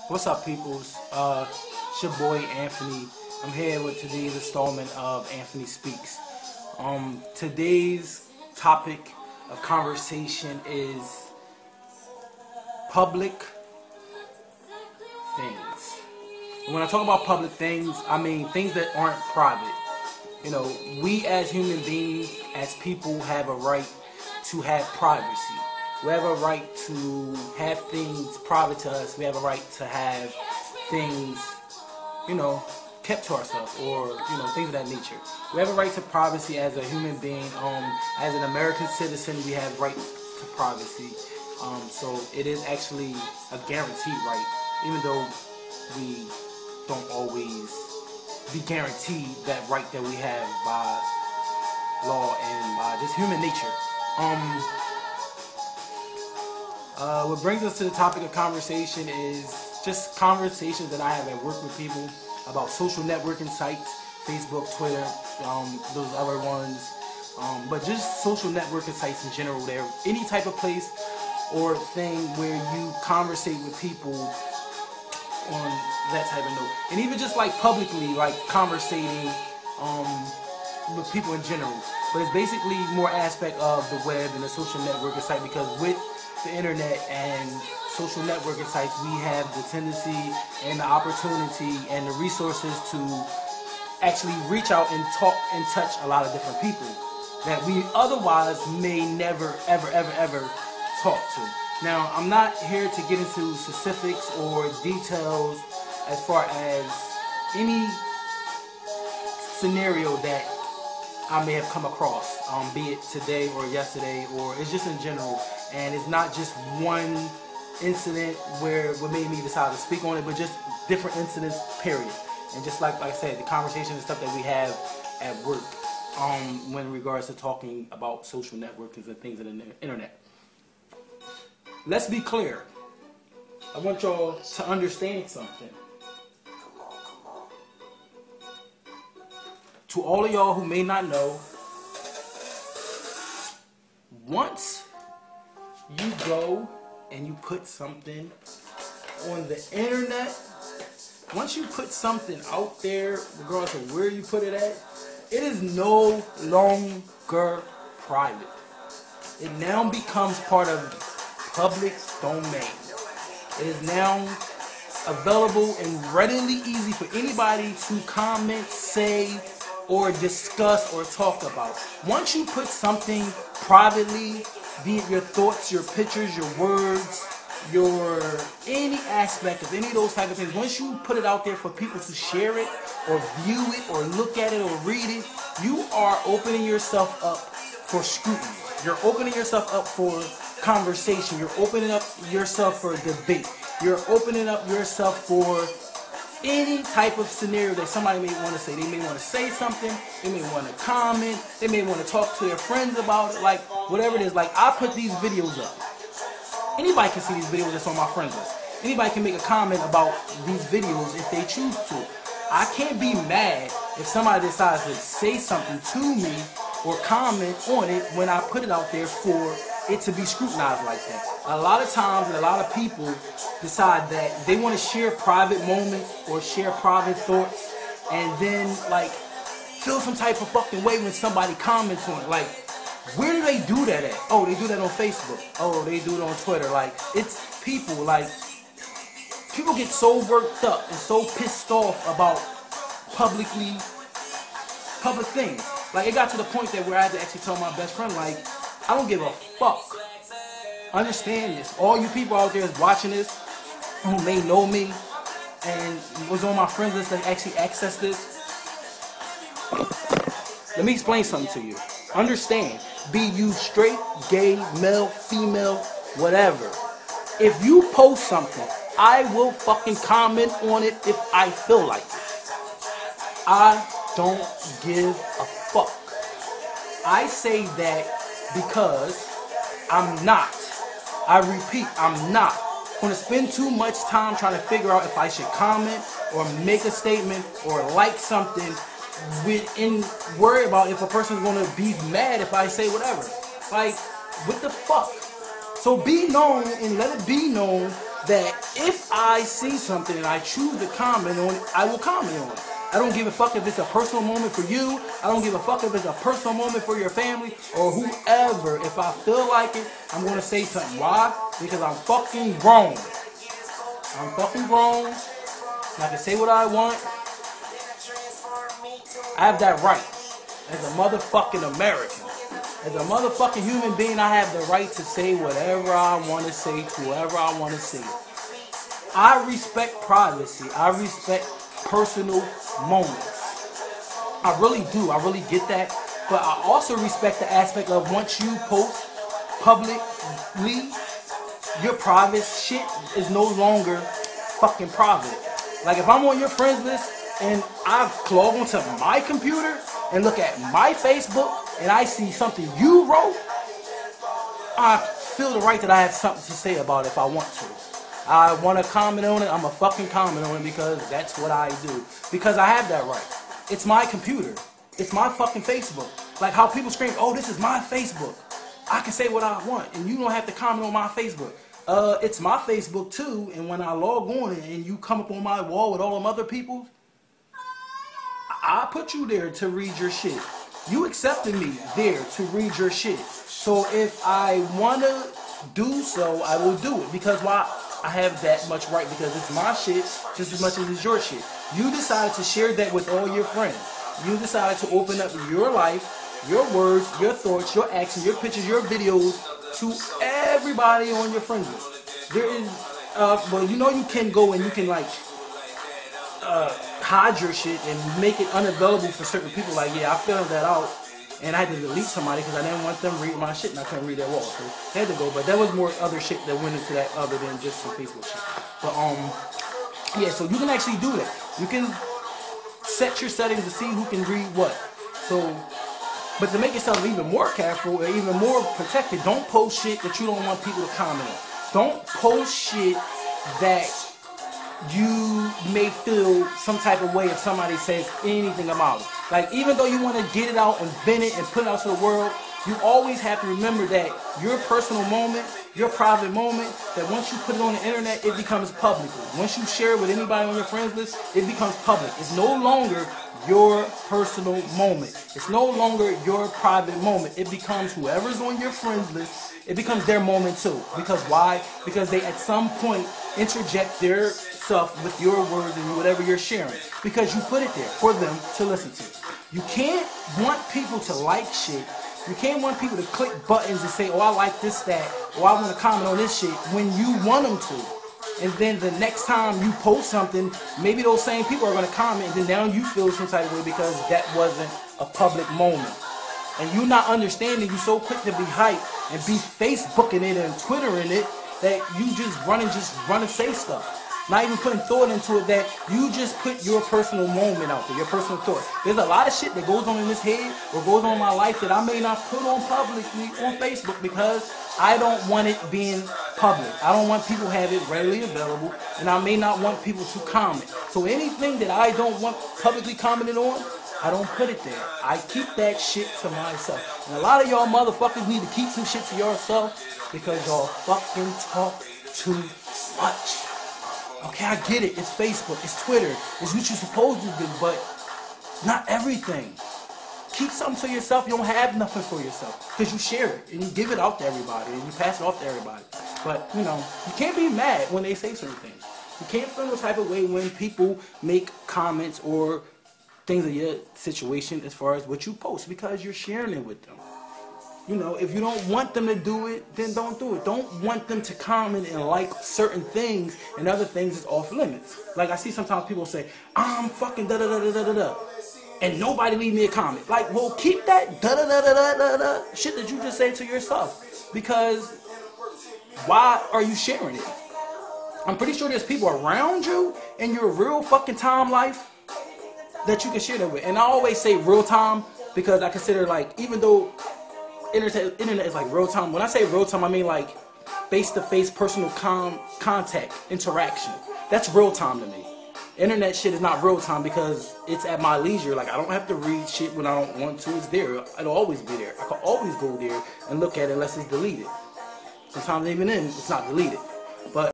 What's up, peoples? It's your boy Anthony. I'm here with today's installment of Anthony Speaks. Today's topic of conversation is public things. And when I talk about public things, I mean things that aren't private. You know, we as human beings, as people, have a right to have privacy. We have a right to have things private to us. We have a right to have things, kept to ourselves, or things of that nature. We have a right to privacy as a human being. As an American citizen, we have rights to privacy. So it is actually a guaranteed right, even though we don't always be guaranteed that right that we have by law and by just human nature. What brings us to the topic of conversation is just conversations that I have at work with people about social networking sites, Facebook, Twitter, those other ones, but just social networking sites in general. They're any type of place or thing where you conversate with people on that type of note, and even just like publicly, like conversating with people in general. But it's basically more aspect of the web and the social networking site, because with the internet and social networking sites, we have the tendency and the opportunity and the resources to actually reach out and talk and touch a lot of different people that we otherwise may never ever talk to. Now, I'm not here to get into specifics or details as far as any scenario that I may have come across, be it today or yesterday, or it's just in general. And it's not just one incident where what made me decide to speak on it, but just different incidents, period. And just like I said, the conversation and stuff that we have at work when in regards to talking about social networks and things on the internet. Let's be clear. I want y'all to understand something. To all of y'all who may not know, once you go and you put something on the internet, once you put something out there, regardless of where you put it at, it is no longer private. It now becomes part of public domain. It is now available and readily easy for anybody to comment, say, or discuss or talk about. Once you put something privately, be it your thoughts, your pictures, your words, your any aspect of any of those type of things, once you put it out there for people to share it or view it or look at it or read it, you are opening yourself up for scrutiny. You're opening yourself up for conversation. You're opening up yourself for debate. You're opening up yourself for any type of scenario that somebody may want to say. They may want to say something, they may want to comment, they may want to talk to their friends about it, like whatever it is. Like, I put these videos up. Anybody can see these videos that's on my friends list. Anybody can make a comment about these videos if they choose to. I can't be mad if somebody decides to say something to me or comment on it when I put it out there for it to be scrutinized like that. A lot of times, and a lot of people decide that they want to share private moments or share private thoughts, and then like feel some type of fucking way when somebody comments on it. Like, where do they do that at? Oh, they do that on Facebook. Oh, they do it on Twitter. Like, it's people. Like, people get so worked up and so pissed off about public things. Like, it got to the point that where I had to actually tell my best friend, like, I don't give a fuck. Understand this. All you people out there is watching this, who may know me and was on my friends list that actually access this. Let me explain something to you. Understand. Be you straight, gay, male, female, whatever. If you post something, I will fucking comment on it if I feel like it. I don't give a fuck. I say that because I'm not. I repeat, I'm not going to spend too much time trying to figure out if I should comment or make a statement or like something and worry about if a person's going to be mad if I say whatever. Like, what the fuck? So be known and let it be known that if I see something and I choose to comment on it, I will comment on it. I don't give a fuck if it's a personal moment for you. I don't give a fuck if it's a personal moment for your family or whoever. If I feel like it, I'm going to say something. Why? Because I'm fucking grown. I'm fucking grown. And I can say what I want. I have that right. As a motherfucking American. As a motherfucking human being, I have the right to say whatever I want to say to whoever I want to say. I respect privacy. I respect personal moments. I really do. I really get that. But I also respect the aspect of once you post publicly, your private shit is no longer fucking private. Like if I'm on your friends list and I log onto my computer and look at my Facebook and I see something you wrote, I feel the right that I have something to say about it if I want to. I want to comment on it, I'm a fucking comment on it because that's what I do. Because I have that right. It's my computer. It's my fucking Facebook. Like how people scream, oh, this is my Facebook. I can say what I want and you don't have to comment on my Facebook. It's my Facebook too, and when I log on and you come up on my wall with all them other people, I put you there to read your shit. You accepted me there to read your shit. So if I want to do so, I will do it. Because why? I have that much right because it's my shit just as much as it's your shit. You decided to share that with all your friends. You decided to open up your life, your words, your thoughts, your actions, your pictures, your videos to everybody on your friends list. There is, well, you know you can go and you can like hide your shit and make it unavailable for certain people. Like, yeah, I found that out and I had to delete somebody because I didn't want them reading my shit and I couldn't read their wall. So they had to go. But there was more other shit that went into that other than just some Facebook shit. But yeah, so you can actually do that. You can set your settings to see who can read what. So, but to make yourself even more careful or even more protected, don't post shit that you don't want people to comment on. Don't post shit that you may feel some type of way if somebody says anything about it. Like, even though you want to get it out and vent it and put it out to the world, you always have to remember that your personal moment, your private moment, that once you put it on the internet, it becomes public. Once you share it with anybody on your friends list, it becomes public. It's no longer your personal moment. It's no longer your private moment. It becomes whoever's on your friends list, it becomes their moment too. Because why? Because they at some point interject their stuff with your words and whatever you're sharing. Because you put it there for them to listen to. You can't want people to like shit. You can't want people to click buttons and say, oh, I like this, that, or I want to comment on this shit when you want them to. And then the next time you post something, maybe those same people are going to comment, and then now you feel some type of way because that wasn't a public moment. And you not understanding, you so quick to be hyped and be Facebooking it and Twittering it that you just run and say stuff. Not even putting thought into it, that you just put your personal moment out there, your personal thought. There's a lot of shit that goes on in this head or goes on in my life that I may not put on publicly on Facebook because I don't want it being public. I don't want people to have it readily available, and I may not want people to comment. So anything that I don't want publicly commented on, I don't put it there. I keep that shit to myself. And a lot of y'all motherfuckers need to keep some shit to yourself because y'all fucking talk too much. Okay, I get it. It's Facebook. It's Twitter. It's what you're supposed to do, but not everything. Keep something to yourself. You don't have nothing for yourself because you share it and you give it out to everybody and you pass it off to everybody. But, you know, you can't be mad when they say certain things. You can't feel no type of way when people make comments or things of your situation as far as what you post because you're sharing it with them. You know, if you don't want them to do it, then don't do it. Don't want them to comment and like certain things and other things is off limits. Like I see sometimes people say, I'm fucking da da da da da da da. And nobody leave me a comment. Like, well, keep that da da da da da da da shit that you just say to yourself. Because why are you sharing it? I'm pretty sure there's people around you in your real fucking time life that you can share that with. And I always say real time because I consider, like, even though internet is like real time. When I say real time, I mean like face-to-face personal contact, interaction. That's real time to me. Internet shit is not real time because it's at my leisure. Like, I don't have to read shit when I don't want to. It's there. It'll always be there. I can always go there and look at it unless it's deleted. Sometimes even then, it's not deleted. But